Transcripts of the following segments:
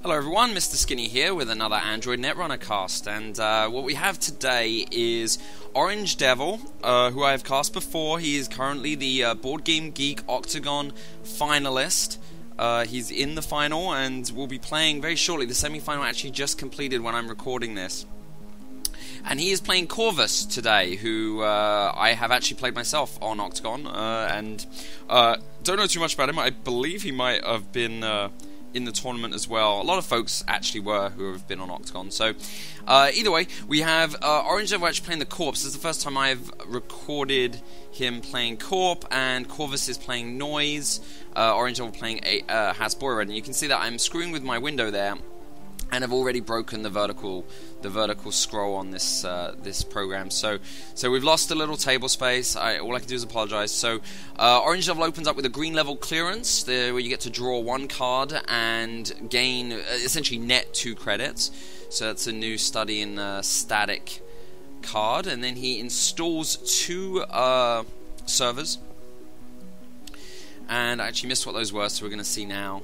Hello everyone, Mr. Skinny here with another Android Netrunner cast, and what we have today is orangedevil, who I have cast before. He is currently the Board Game Geek Octagon finalist. He's in the final and will be playing very shortly. The semi-final actually just completed when I'm recording this. And he is playing Corvus today, who I have actually played myself on Octagon, and don't know too much about him. I believe he might have been in the tournament as well. A lot of folks actually were who have been on Octagon. So either way, we have orangedevil actually playing the Corpse. This is the first time I've recorded him playing Corp, and Corvus is playing Noise. Orangedevil playing Hasboy, and you can see that I'm screwing with my window there, and I've already broken the vertical scroll on this this program. So we've lost a little table space. All I can do is apologize. So orangedevil opens up with a green level clearance, where you get to draw one card and gain essentially net 2 credits. So that's a new study in static card, and then he installs 2 servers. And I actually missed what those were, so we're going to see now.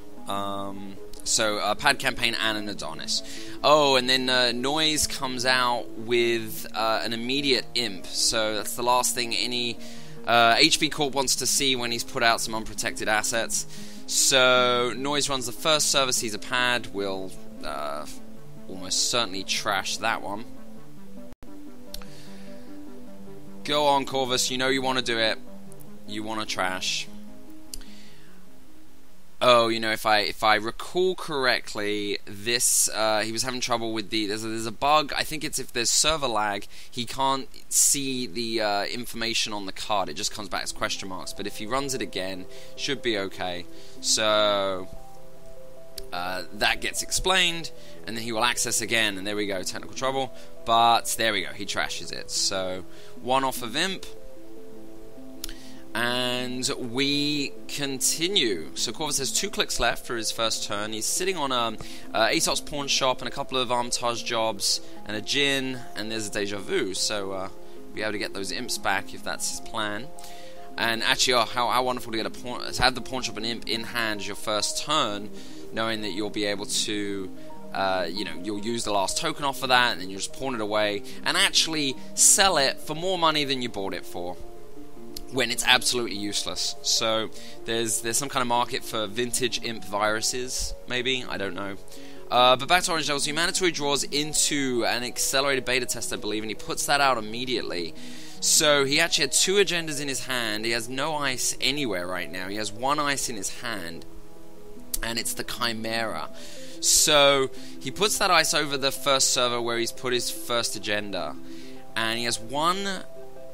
So, Pad Campaign and an Adonis. Oh, and then Noise comes out with an immediate imp. So that's the last thing any HB Corp wants to see when he's put out some unprotected assets. So Noise runs the first server, sees a pad, will almost certainly trash that one. Go on, Corvus, you know you want to do it. You want to trash. Oh, you know, if I recall correctly, this he was having trouble with there's a bug. I think it's if there's server lag, he can't see the information on the card. It just comes back as question marks. But if he runs it again, should be okay. So that gets explained, and then he will access again, and there we go, technical trouble. But there we go, he trashes it. So 1 off of imp. And we continue. So Corvus has 2 clicks left for his first turn. He's sitting on a Aesop's pawn shop and a couple of Armitage jobs and a Djinn, and there's a Deja Vu. So be able to get those imps back if that's his plan. And actually, how wonderful to get to have the pawn shop and imp in hand as your first turn, knowing that you'll be able to. You'll use the last token off of that, and then you just pawn it away and actually sell it for more money than you bought it for, when it's absolutely useless. So there's some kind of market for vintage imp viruses, maybe, I don't know. But back to orangedevil, so he mandatory draws into an accelerated beta test, I believe, and he puts that out immediately. So he actually had 2 agendas in his hand. He has no ice anywhere right now. He has 1 ice in his hand, and it's the Chimera. So he puts that ice over the first server where he's put his first agenda, and he has 1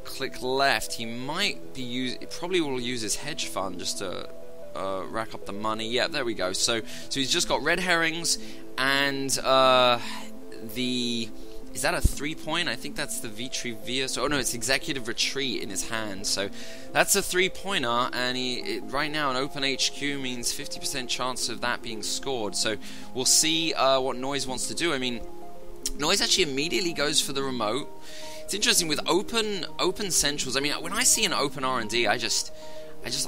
click left. He might be probably will use his hedge fund just to rack up the money. Yeah, there we go. So he's just got red herrings and is that a 3-point? I think that's the Vitri Via. So, oh no, it's Executive Retreat in his hand. So that's a 3-pointer, and right now an open HQ means 50% chance of that being scored. So we'll see what Noise wants to do. I mean, Noise actually immediately goes for the remote. It's interesting with open centrals. I mean, when I see an open R&D, I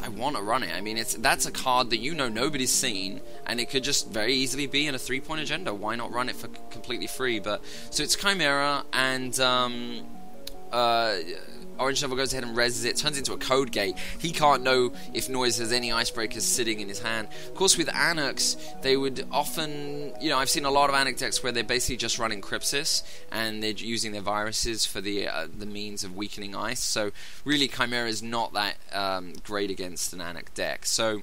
want to run it. I mean, that's a card that nobody's seen, and it could just very easily be in a 3-point agenda. Why not run it for completely free? But so it's Chimera, and orangedevil goes ahead and reses it, turns into a code gate. He can't know if Noise has any icebreakers sitting in his hand. Of course, with Anarchs, they would often, I've seen a lot of Anarch decks where they're basically just running Crypsis, and they're using their viruses for the means of weakening ice. So really, Chimera is not that great against an Anarch deck. So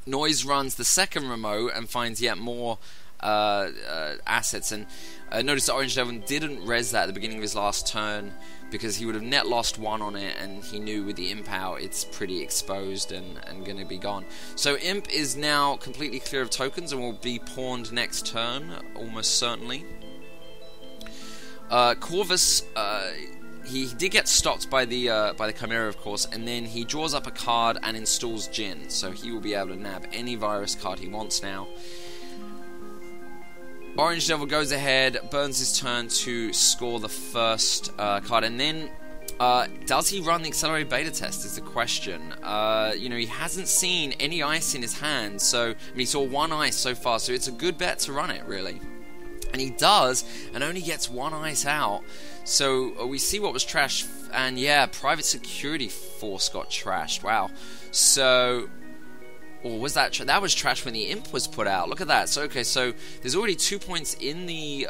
Noise runs the second remote and finds yet more assets, and notice that orangedevil didn't res that at the beginning of his last turn, because he would have net lost 1 on it, and he knew with the imp out it's pretty exposed and going to be gone. So imp is now completely clear of tokens and will be pawned next turn, almost certainly. Corvus, he did get stopped by the Chimera, of course, and then he draws up a card and installs Djinn, so he will be able to nab any virus card he wants now. orangedevil goes ahead, burns his turn to score the first card, and then Does he run the accelerated beta test is the question. You know, he hasn't seen any ice in his hand, so, I mean, he saw one ice so far, so it's a good bet to run it, really. And he does, and only gets one ice out. So we see what was trashed, and yeah, private security force got trashed. Wow. So, or was that that was trashed when the imp was put out? Look at that. So okay, so there's already 2 points in the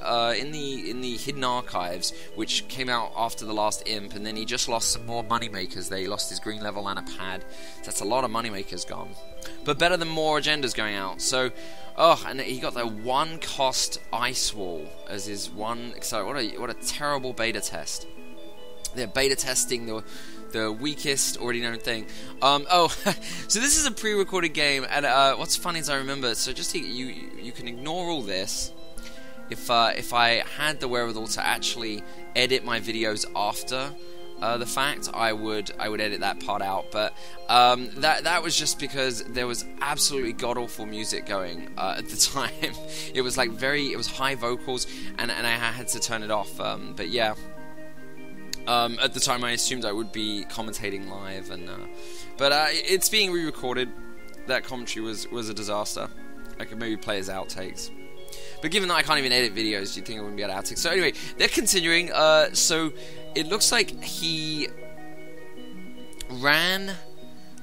hidden archives, which came out after the last imp, and then he just lost some more moneymakers. He lost his green level and a pad. So that's a lot of moneymakers gone. But better than more agendas going out. So, oh, and he got the one cost ice wall as his one. So what a terrible beta test. They're beta testing the weakest already known thing. Oh, so this is a pre-recorded game, and what's funny is I remember. So just you can ignore all this. If I had the wherewithal to actually edit my videos after the fact, I would edit that part out. But that was just because there was absolutely god awful music going at the time. It was like it was high vocals, and I had to turn it off. But yeah. At the time, I assumed I would be commentating live, but it's being re-recorded. That commentary was a disaster. I could maybe play as outtakes, but given that I can't even edit videos, you'd think I wouldn't be able to outtakes. So anyway, they're continuing. So it looks like he ran.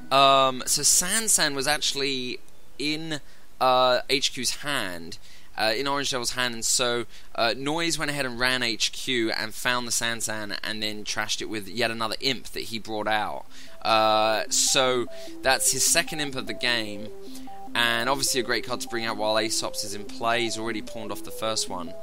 So San was actually in HQ's hand. In Orange Devil's hand, and so Noise went ahead and ran HQ and found the Sansan and then trashed it with yet another imp that he brought out. So that's his second imp of the game, and obviously a great card to bring out while Aesops is in play. He's already pawned off the first one.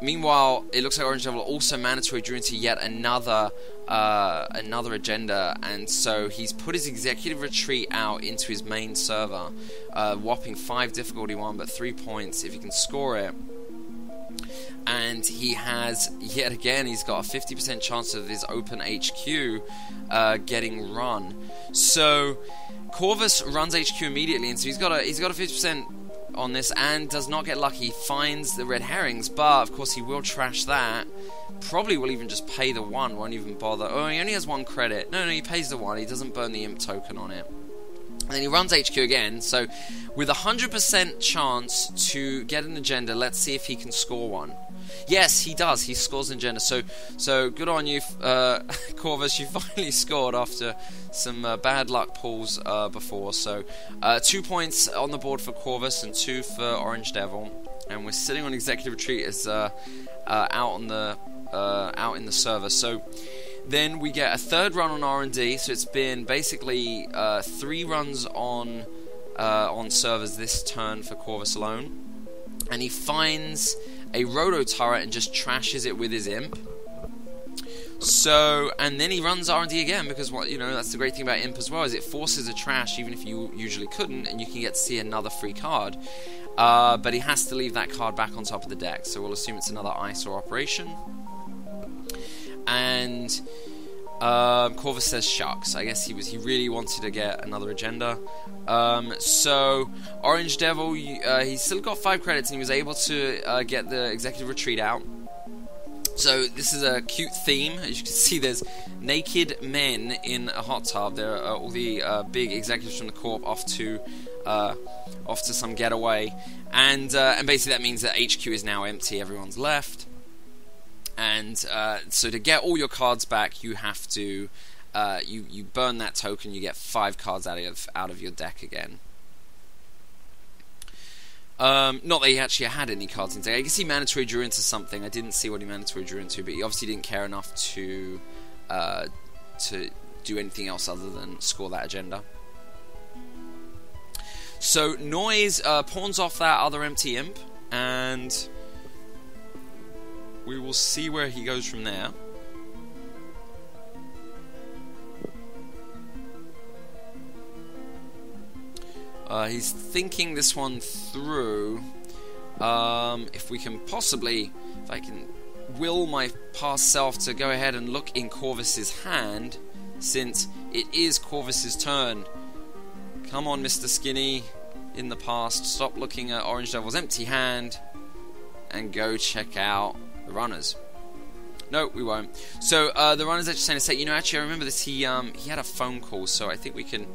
Meanwhile, it looks like Orange Devil also mandatory drew into yet another agenda, and so he's put his executive retreat out into his main server, whopping 5 difficulty 1, but 3 points if he can score it. And he has, yet again, he's got a 50% chance of his open HQ getting run. So Corvus runs HQ immediately, and so he's got a 50% on this and does not get lucky. He finds the red herrings, but of course he will trash that. Probably will even just pay the 1, won't even bother. Oh, he only has 1 credit. No, he pays the 1. He doesn't burn the imp token on it. And then he runs HQ again, so with 100% chance to get an agenda, let's see if he can score one. Yes, he does. He scores an agenda. So good on you, Corvus. You finally scored after some bad luck pulls before. So 2 points on the board for Corvus and 2 for Orange Devil. And we're sitting on executive retreat as out in the server. So then we get a third run on R&D. So it's been basically 3 runs on servers this turn for Corvus alone, and he finds a roto turret and just trashes it with his imp. So, and then he runs R&D again, because that's the great thing about imp as well, is it forces a trash even if you usually couldn't, and you can get to see another free card. But he has to leave that card back on top of the deck, so we'll assume it's another ice or operation. And Corvus says shucks. I guess he really wanted to get another agenda. So Orange Devil, he's still got 5 credits, and he was able to get the executive retreat out. So this is a cute theme. As you can see, there's naked men in a hot tub. There are all the big executives from the corp off to some getaway, and basically that means that HQ is now empty. Everyone's left. And so to get all your cards back, you have to you burn that token. You get 5 cards out of your deck again. Not that he actually had any cards in deck. I guess he mandatory drew into something. I didn't see what he mandatory drew into, but he obviously didn't care enough to do anything else other than score that agenda. So Noise pawns off that other empty imp, and we will see where he goes from there. He's thinking this one through. If I can will my past self to go ahead and look in Corvus's hand, since it is Corvus's turn. Come on, Mr. Skinny, in the past, stop looking at Orange Devil's empty hand and go check out the runners. No, we won't. So the runner's actually saying to say, you know, actually I remember this. He had a phone call, so I think we can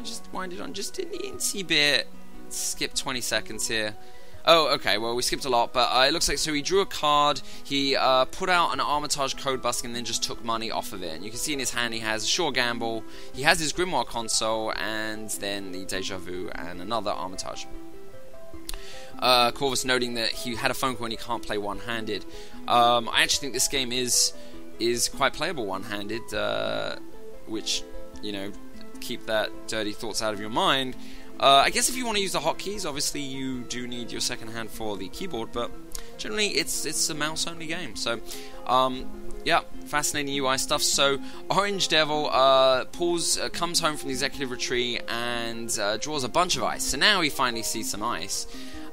just wind it on just an incy bit. Skip 20 seconds here. Oh, okay, well, we skipped a lot, but it looks like, so he drew a card, he put out an Armitage code busting, and then just took money off of it. And you can see in his hand he has a Sure Gamble, he has his Grimoire console, and then the Deja Vu, and another Armitage. Corvus noting that he had a phone call and he can't play one-handed. I actually think this game is quite playable one-handed, which, you know, keep that dirty thoughts out of your mind. I guess if you want to use the hotkeys, obviously you do need your second hand for the keyboard, but generally it's a mouse-only game. So, yeah, fascinating UI stuff. So, Orange Devil comes home from the executive retreat and draws a bunch of ice. So now he finally sees some ice.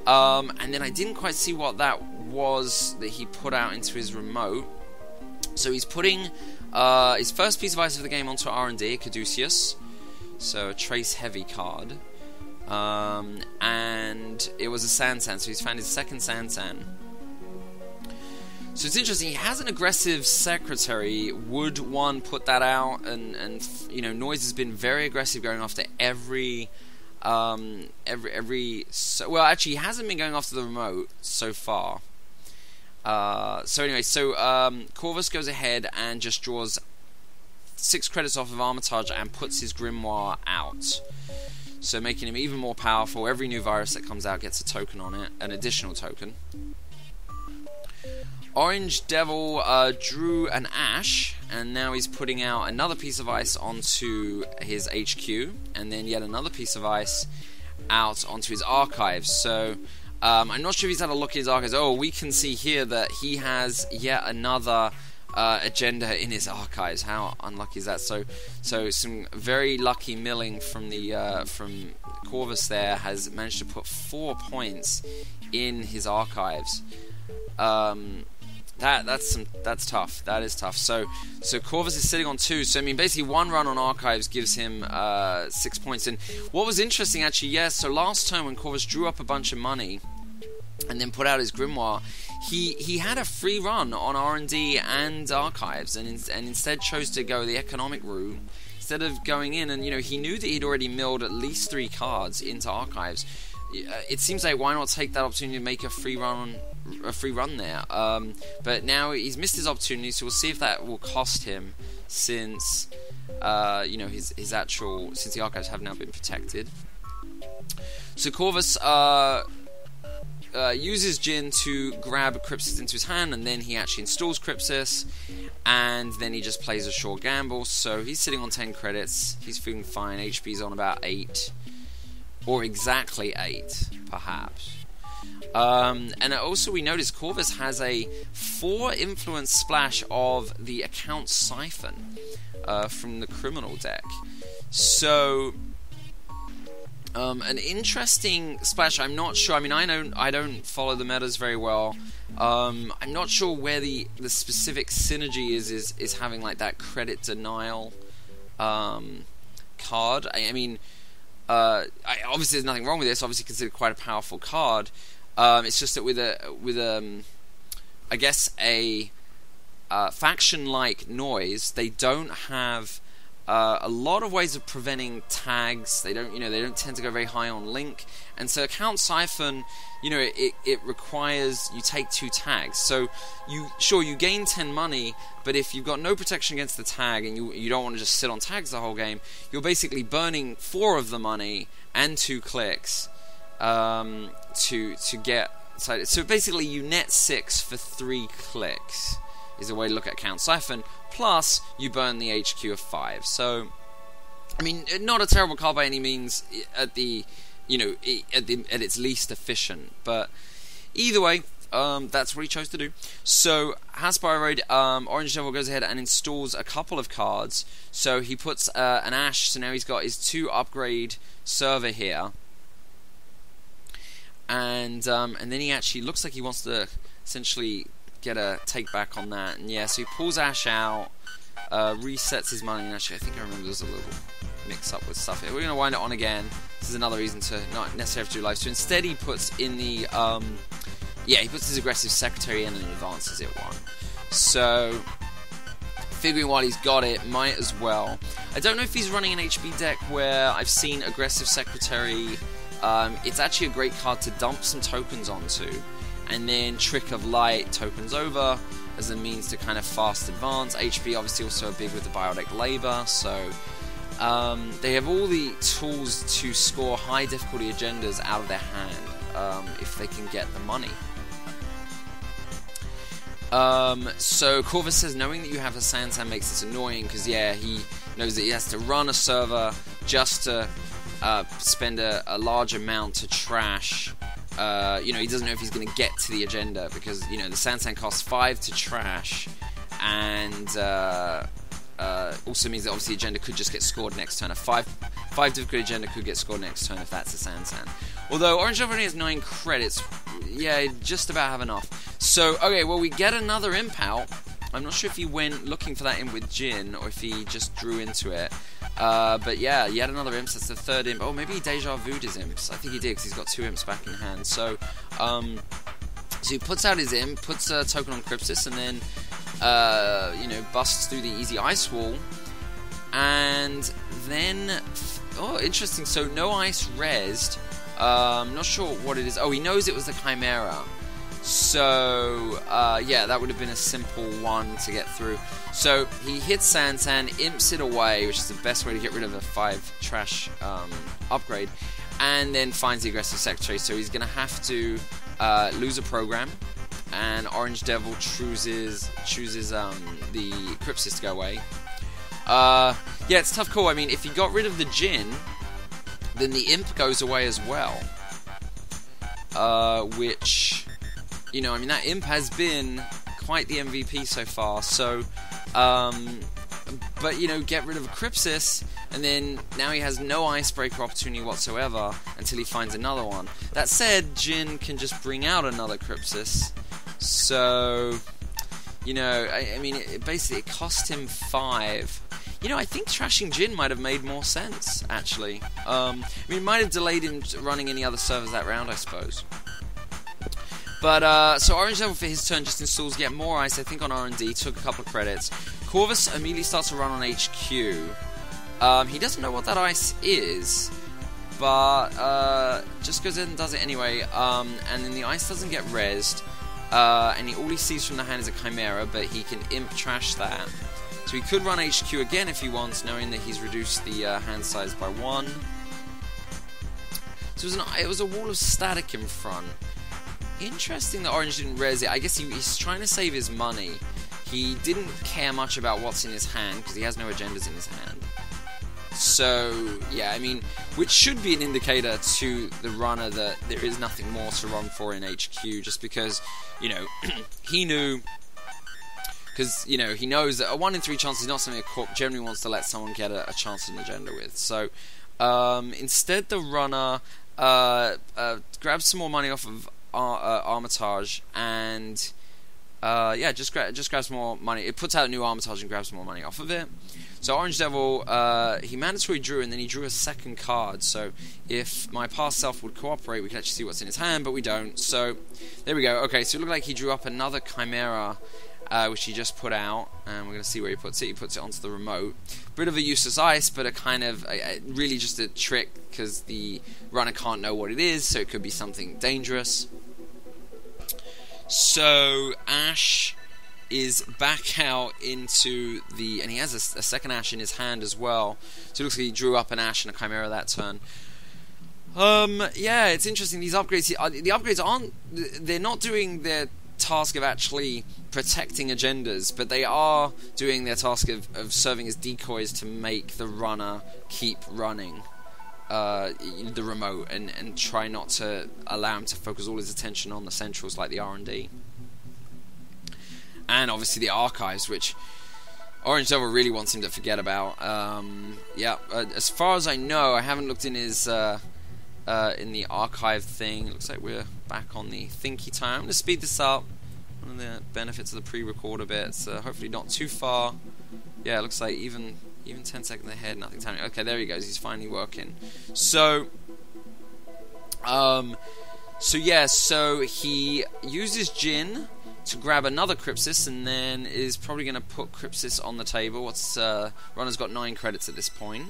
And then I didn't quite see what that was that he put out into his remote. So he's putting his first piece of ice of the game onto R&D, Caduceus. So a trace heavy card. And it was a Sansan, so he's found his second Sansan. So it's interesting, he has an aggressive secretary. Would one put that out? And you know, Noise has been very aggressive going after well, actually he hasn't been going after the remote so far. So anyway, Corvus goes ahead and just draws 6 credits off of Armitage and puts his Grimoire out. So making him even more powerful. Every new virus that comes out gets a token on it, an additional token. Orange Devil drew an Ash, and now he's putting out another piece of ice onto his HQ, and then yet another piece of ice out onto his archives. So I'm not sure if he's had a look at his archives. Oh, we can see here that he has yet another agenda in his archives. How unlucky is that? So some very lucky milling from the from Corvus there has managed to put 4 points in his archives. That's tough. That is tough. So Corvus is sitting on 2. So I mean, basically one run on archives gives him 6 points. And what was interesting actually, yes. So last turn when Corvus drew up a bunch of money and then put out his Grimoire, he had a free run on R&D and archives, and instead chose to go the economic route instead of going in. And you know, he knew that he'd already milled at least 3 cards into archives. It seems like, why not take that opportunity to make a free run there? But now he's missed his opportunity, so we'll see if that will cost him, since you know, his actual, since the archives have now been protected. So Corvus uses Jin to grab Crypsis into his hand, and then he actually installs Crypsis, and then he just plays a Sure Gamble. So he's sitting on 10 credits, he's feeling fine, HP's on about 8, or exactly 8, perhaps. And also we notice Corvus has a 4 influence splash of the Account Siphon from the Criminal deck. So an interesting splash. I'm not sure. I mean, I don't follow the metas very well. I'm not sure where the specific synergy is having like that credit denial card. I mean, obviously there's nothing wrong with this. Obviously considered quite a powerful card. It's just that with I guess a faction like Noise, they don't have a lot of ways of preventing tags. They don't tend to go very high on link, and so Account Siphon, it requires you take 2 tags. So you gain 10 money, but if you've got no protection against the tag and you don't want to just sit on tags the whole game, you're basically burning 4 of the money and 2 clicks to get. So basically you net 6 for 3 clicks. Is a way to look at Account Siphon. Plus, you burn the HQ of 5. So, I mean, not a terrible card by any means at its least efficient. But either way, that's what he chose to do. So, Haspyroid, Orange Devil goes ahead and installs a couple of cards. So he puts an Ash. So now he's got his 2 upgrade server here. And then he actually looks like he wants to essentially get a take back on that, and yeah, so he pulls Ash out, resets his money, and actually I think I remember there's a little mix up with stuff here. We're going to wind it on again. This is another reason to not necessarily have to do live. So instead he puts in the, he puts his aggressive secretary in and advances it 1. So, figuring while he's got it, might as well. I don't know if he's running an HB deck where I've seen Aggressive Secretary. It's actually a great card to dump some tokens onto, and then Trick of Light tokens over as a means to kind of fast advance. HB obviously also big with the Biotic Labor, so they have all the tools to score high difficulty agendas out of their hand if they can get the money. So Corvus says, knowing that you have a Sansan makes this annoying, because yeah, he knows that he has to run a server just to spend a large amount to trash. You know, he doesn't know if he's going to get to the agenda, because, you know, the Sansan costs 5 to trash, and also means that obviously agenda could just get scored next turn. A 5 difficulty agenda could get scored next turn if that's a Sansan. Although Orange Devil only has 9 credits, yeah, just about have enough. So, okay, well, we get another imp out. I'm not sure if he went looking for that imp with Jin, or if he just drew into it. But yeah, yet another imp, so that's the third imp. Oh, maybe he deja vu'd his imps. I think he did, because he's got 2 imps back in hand. So, so he puts out his imp, puts a token on Crypsis, and then, you know, busts through the easy ice wall. And then, oh, interesting, so no ice rezzed. Not sure what it is. Oh, he knows it was the Chimera. So, yeah, that would have been a simple one to get through. So, he hits Sansan, imps it away, which is the best way to get rid of a 5 trash upgrade, and then finds the Aggressive Secretary. So, he's going to have to lose a program, and Orange Devil chooses the Crypsis to go away. Yeah, it's a tough call. I mean, if he got rid of the Jin, then the imp goes away as well. Which, you know, I mean, that imp has been quite the MVP so far. So, but, you know, get rid of a Crypsis, and then now he has no icebreaker opportunity whatsoever until he finds another one. That said, Jin can just bring out another Crypsis. So, you know, I mean, it cost him 5. You know, I think trashing Jin might have made more sense, actually. I mean, it might have delayed him running any other servers that round, I suppose. But, so Orange Devil for his turn just installs yet more ice, I think on R&D, took a couple of credits. Corvus immediately starts to run on HQ. He doesn't know what that ice is, but just goes in and does it anyway. And then the ice doesn't get rezzed, and all he sees from the hand is a Chimera, but he can imp trash that. So he could run HQ again if he wants, knowing that he's reduced the hand size by 1. So it was a wall of static in front. Interesting that Orange didn't res it. I guess he's trying to save his money. He didn't care much about what's in his hand, because he has no agendas in his hand. So, yeah, I mean, which should be an indicator to the runner that there is nothing more to run for in HQ, just because, you know, he knew... Because, you know, he knows that a 1 in 3 chance is not something a corp generally wants to let someone get a chance at an agenda with. So, instead the runner grabs some more money off of Armitage, and yeah, just grabs more money. It puts out a new Armitage and grabs more money off of it. So Orange Devil, he mandatory drew, and then he drew a second card. So if my past self would cooperate, we can actually see what's in his hand, but we don't. So there we go. Okay, so it looked like he drew up another Chimera, which he just put out, and we're going to see where he puts it. He puts it onto the remote. Bit of a useless ice, but a kind of really just a trick, because the runner can't know what it is, so it could be something dangerous. So Ash is back out into the... and he has a second Ash in his hand as well. So it looks like he drew up an Ash and a Chimera that turn. Yeah, it's interesting. These upgrades... the upgrades aren't... they're not doing their task of actually protecting agendas, but they are doing their task of serving as decoys to make the runner keep running the remote and try not to allow him to focus all his attention on the centrals like the R&D. And obviously the archives, which Orange Devil really wants him to forget about. Yeah, as far as I know, I haven't looked in his in the archive thing. It looks like we're back on the thinky time. I'm going to speed this up. One of the benefits of the pre-record a bit, so hopefully not too far. Yeah, it looks like even 10 seconds ahead, nothing timing. Okay, there he goes. He's finally working. So, so yeah, so he uses Jin to grab another Crypsis, and then is probably going to put Crypsis on the table. Runner's got 9 credits at this point.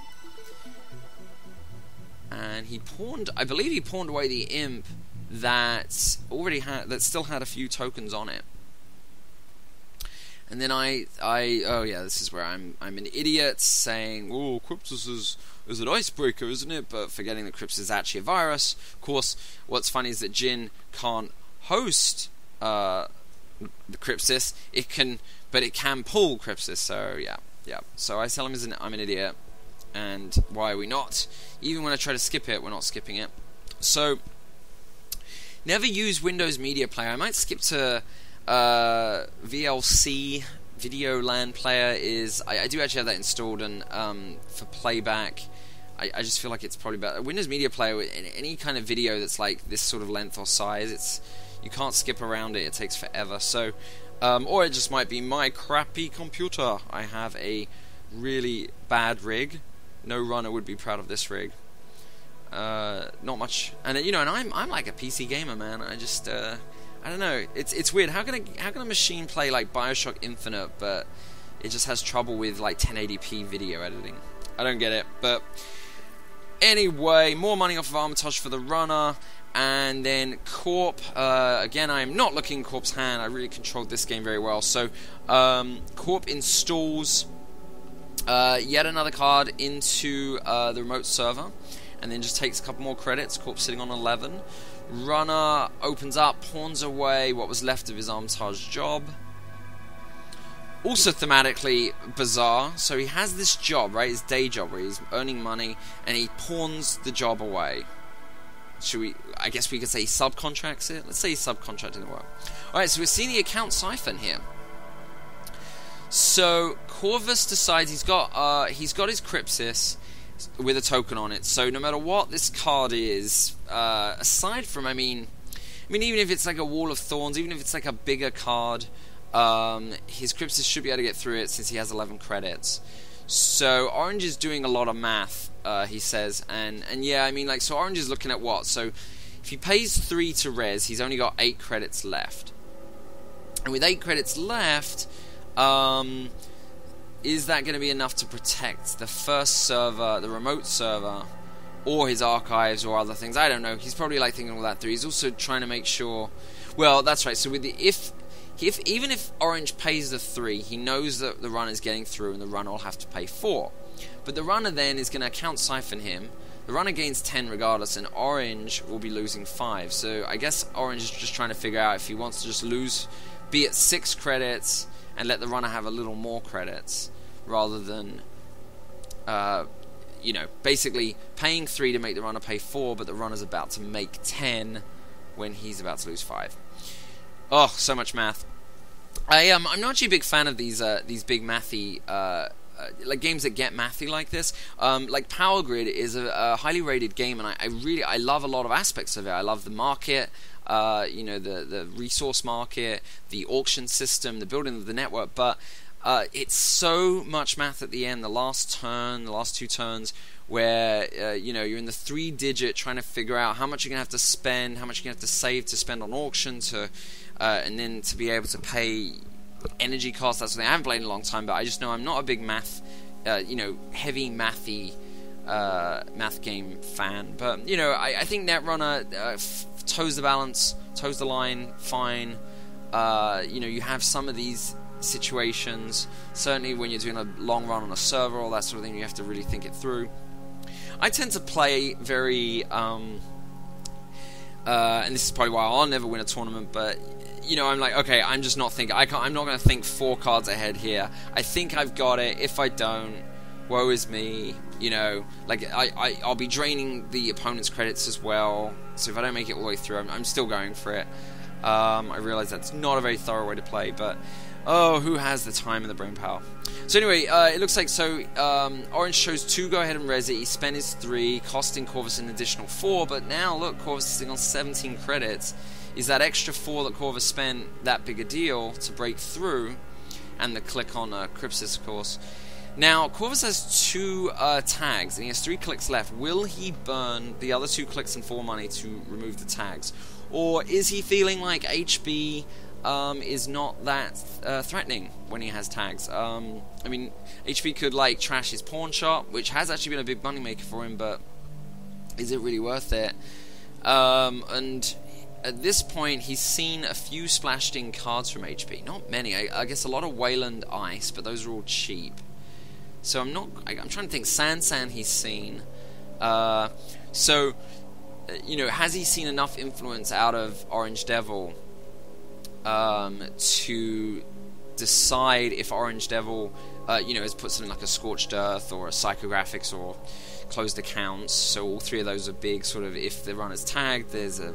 And he pawned, I believe he pawned away the Imp that still had a few tokens on it. And then oh yeah, this is where I'm an idiot saying, oh, Crypsis is an icebreaker, isn't it? But forgetting that Crypsis is actually a virus. Of course, what's funny is that Jin can't host the Crypsis. But it can pull Crypsis. So yeah. So I tell him I'm an idiot, and why are we not? Even when I try to skip it, we're not skipping it. So never use Windows Media Player. I might skip to VLC. Video LAN Player is... I do actually have that installed, and for playback, I just feel like it's probably better. Windows Media Player, any kind of video that's like this sort of length or size, you can't skip around it. It takes forever. So, or it just might be my crappy computer. I have a really bad rig. No runner would be proud of this rig. Not much, and and I'm like a PC gamer, man. I just I don't know. It's weird. How can a machine play like BioShock Infinite, but it just has trouble with like 1080p video editing? I don't get it. But anyway, more money off of Armitage for the runner, and then Corp. Again, I am not looking Corp's hand. I really controlled this game very well. So Corp installs yet another card into the remote server, and then just takes a couple more credits. Corp sitting on 11. Runner opens up, pawns away what was left of his Armitage job. Also thematically bizarre. So he has this job, right? His day job where he's earning money, and he pawns the job away. I guess we could say he subcontracts it? Let's say he's subcontracting the work. Alright, so we're seeing the account siphon here. So Corvus decides he's got his Crypsis with a token on it. So no matter what this card is, aside from, I mean, even if it's like a Wall of Thorns, even if it's like a bigger card, his Crypsis should be able to get through it since he has 11 credits. So Orange is doing a lot of math, he says, and yeah, I mean, like, so Orange is looking at what? So if he pays 3 to res, he's only got 8 credits left. And with 8 credits left, is that going to be enough to protect the first server, the remote server, or his archives or other things? I don't know. He's probably like thinking all that through. He's also trying to make sure. Well, that's right. So with the even if Orange pays the 3, he knows that the runner's getting through, and the runner will have to pay 4. But the runner then is going to account siphon him. The runner gains 10 regardless, and Orange will be losing 5. So I guess Orange is just trying to figure out if he wants to just lose, be at 6 credits, and let the runner have a little more credits, rather than, basically paying 3 to make the runner pay 4, but the runner's about to make 10 when he's about to lose 5. Oh, so much math. I'm not actually a big fan of these big mathy, like games that get mathy like this. Like Power Grid is a highly rated game, and I love a lot of aspects of it. I love the market. The resource market, the auction system, the building of the network, but it's so much math at the end, the last 2 turns, where you're in the 3-digit trying to figure out how much you're going to have to spend, how much you're going to have to save to spend on auction, and then to be able to pay energy costs. That's something I haven't played in a long time, but I just know I'm not a big math, heavy mathy math game fan. But I think Netrunner toes the balance, toes the line, fine. You have some of these situations, certainly when you're doing a long run on a server, all that sort of thing, you have to really think it through. I tend to play very, and this is probably why I'll never win a tournament, but I'm like, okay, I'm just not thinking, I'm not going to think 4 cards ahead here. I think I've got it. If I don't, woe is me. Like I'll be draining the opponent's credits as well, so if I don't make it all the way through, I'm still going for it. I realize that's not a very thorough way to play, but who has the time and the brain power? So anyway, it looks like Orange chose 2, go ahead and res it. He spent his 3, costing Corvus an additional 4, but now look, Corvus is sitting on 17 credits. Is that extra 4 that Corvus spent that big a deal to break through? And the click on Crypsis, of course. Now, Corvus has 2 tags, and he has 3 clicks left. Will he burn the other 2 clicks and 4 money to remove the tags? Or is he feeling like HB, is not that threatening when he has tags. I mean, HP could like trash his pawn shop, which has actually been a big moneymaker for him, but is it really worth it? And at this point, he's seen a few splashed in cards from HP. Not many. I guess a lot of Wayland Ice, but those are all cheap. So I'm trying to think. San he's seen. So, you know, has he seen enough influence out of Orange Devil to decide if Orange Devil, you know, has put something like a Scorched Earth or a Psychographics or closed accounts? So all three of those are big. Sort of, if the runner's tagged, there's a,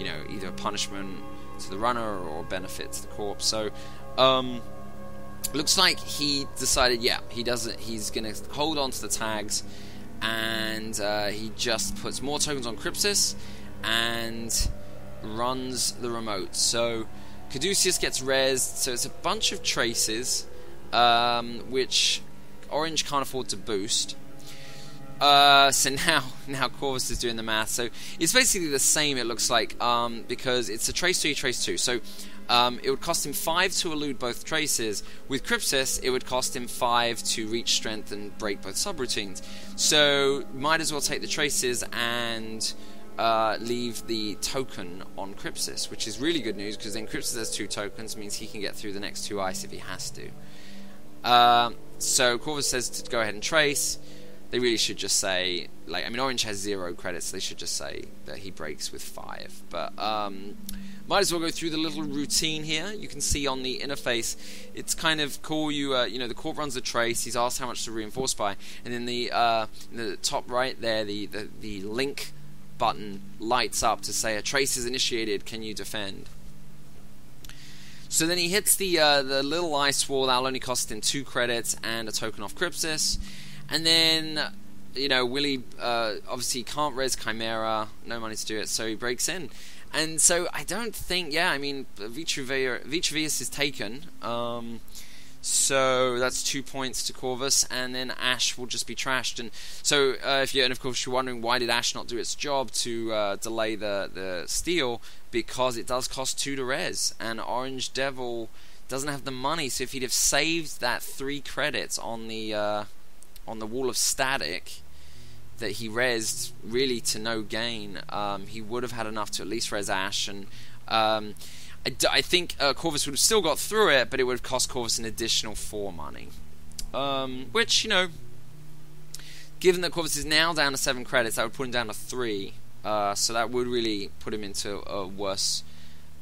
you know, either a punishment to the runner or a benefit to the corpse. So, looks like he decided, yeah, he's going to hold on to the tags, and he just puts more tokens on Crypsis and runs the remote. So Caduceus gets rezzed, so it's a bunch of traces, which Orange can't afford to boost. So now Corvus is doing the math. So it's basically the same, it looks like, because it's a trace 3, trace 2. So it would cost him 5 to elude both traces. With Crypsis, it would cost him 5 to reach strength and break both subroutines. So might as well take the traces and leave the token on Crypsis, which is really good news, because then Crypsis has 2 tokens, means he can get through the next 2 ice if he has to. So Corvus says to go ahead and trace. They really should just say, like, I mean, Orange has 0 credits, so they should just say that he breaks with 5. But might as well go through the little routine here. You can see on the interface, it's kind of cool. You know, the corp runs the trace. He's asked how much to reinforce by, and then in the top right there, the link button lights up to say a trace is initiated. Can you defend? So then he hits the little ice wall. That'll only cost him 2 credits and a token off Crypsis. And then, you know, Willie obviously can't res Chimera, no money to do it, so he breaks in. And so I don't think, yeah, I mean, Vitruvius is taken, so that's 2 points to Corvus, and then Ash will just be trashed. And so, and of course you're wondering, why did Ash not do its job to delay the steal? Because it does cost 2 to res, and Orange Devil doesn't have the money. So if he'd have saved that 3 credits on the wall of static that he rezzed really to no gain, he would have had enough to at least res Ash, and I think Corvus would have still got through it, but it would have cost Corvus an additional 4 money. Which, you know, given that Corvus is now down to 7 credits, that would put him down to 3, so that would really put him into a worse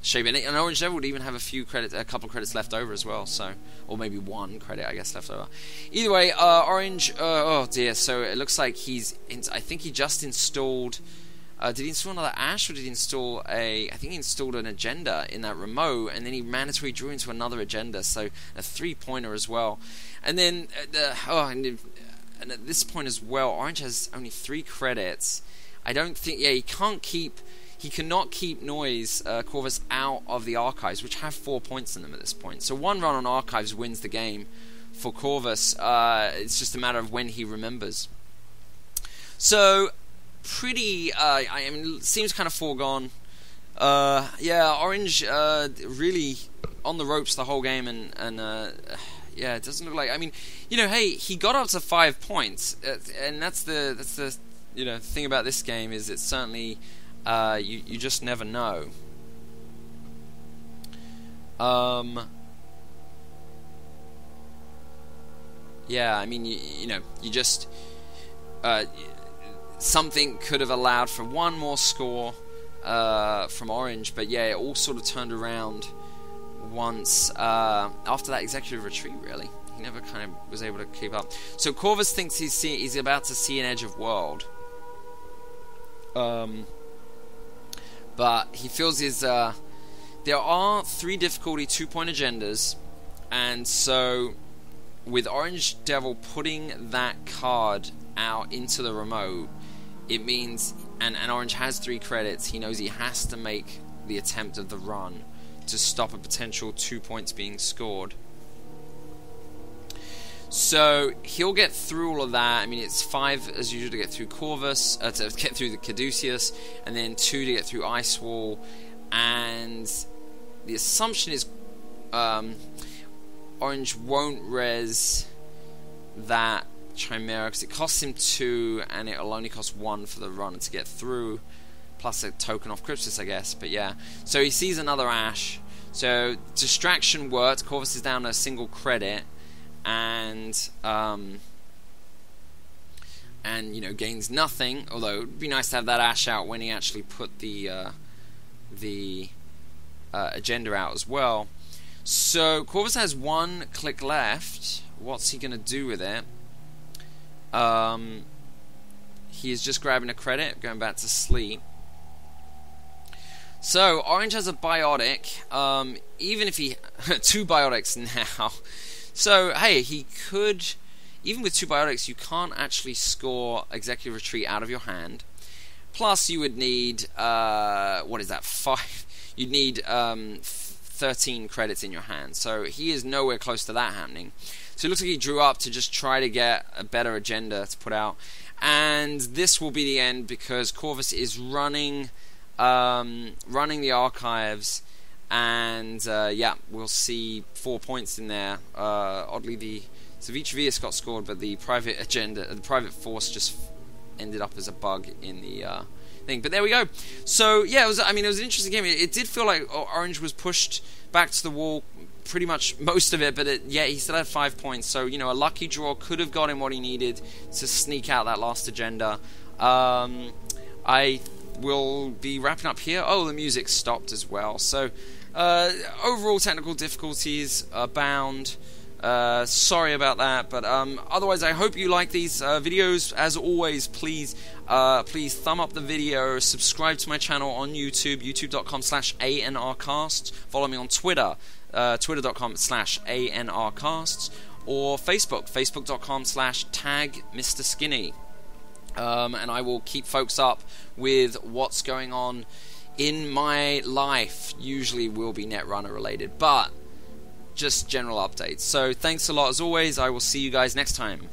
shape. And Orange Devil would even have a couple credits left over as well, so, or maybe 1 credit, I guess, left over. Either way, Orange, oh dear, so it looks like I think he just installed, did he install another Ash, or did he install I think he installed an agenda in that remote, and then he mandatory drew into another agenda, so a 3-pointer as well. And then, and at this point as well, Orange has only 3 credits. I don't think, he cannot keep Noise Corvus out of the archives, which have 4 points in them at this point. So 1 run on archives wins the game for Corvus. It's just a matter of when he remembers. So pretty, I mean, seems kind of foregone. Yeah, Orange really on the ropes the whole game, and yeah, it doesn't look like. I mean, you know, hey, he got up to 5 points, and that's the you know thing about this game, is it's certainly. You just never know. Yeah, I mean, you know, you just something could have allowed for 1 more score from Orange, but yeah, it all sort of turned around once after that executive retreat. Really, he never kind of was able to keep up. So Corvus thinks he's about to see an Edge of World. But he feels there are 3 difficulty 2-point agendas, and so with Orange Devil putting that card out into the remote, it means, and Orange has 3 credits, he knows he has to make the attempt of the run to stop a potential 2 points being scored. So he'll get through all of that. I mean, it's 5 as usual to get through Corvus, to get through the Caduceus, and then 2 to get through Ice Wall, and the assumption is Orange won't res that Chimera because it costs him 2 and it'll only cost 1 for the runner to get through, plus a token off Cryptus, I guess. But yeah, so he sees another Ash. So distraction worked. Corvus is down a single credit, and you know, gains nothing. Although it'd be nice to have that Ash out when he actually put the agenda out as well. So Corvus has 1 click left. What's he gonna do with it? He is just grabbing a credit, going back to sleep. So Orange has a biotic. Even if he 2 biotics now. So hey, he could. Even with 2 biotics, you can't actually score Executive Retreat out of your hand. Plus, you would need what is that? 5. You'd need 13 credits in your hand. So he is nowhere close to that happening. So it looks like he drew up to just try to get a better agenda to put out. And this will be the end because Corvus is running the archives. And yeah, we'll see 4 points in there. Oddly, the Savicevius got scored, but the private agenda, the private force, just ended up as a bug in the thing. But there we go. So yeah, it was an interesting game. It did feel like Orange was pushed back to the wall pretty much most of it, but yeah, he still had 5 points. So you know, a lucky draw could have got him what he needed to sneak out that last agenda. I will be wrapping up here. Oh, the music stopped as well. So overall technical difficulties abound. Sorry about that, but otherwise I hope you like these videos. As always, please thumb up the video, subscribe to my channel on YouTube, youtube.com/ANRcasts, follow me on Twitter, twitter.com/ANRcasts, or Facebook, facebook.com/tag_Mr. Skinny, and I will keep folks up with what's going on in my life. Usually will be Netrunner related, but just general updates. So thanks a lot as always. I will see you guys next time.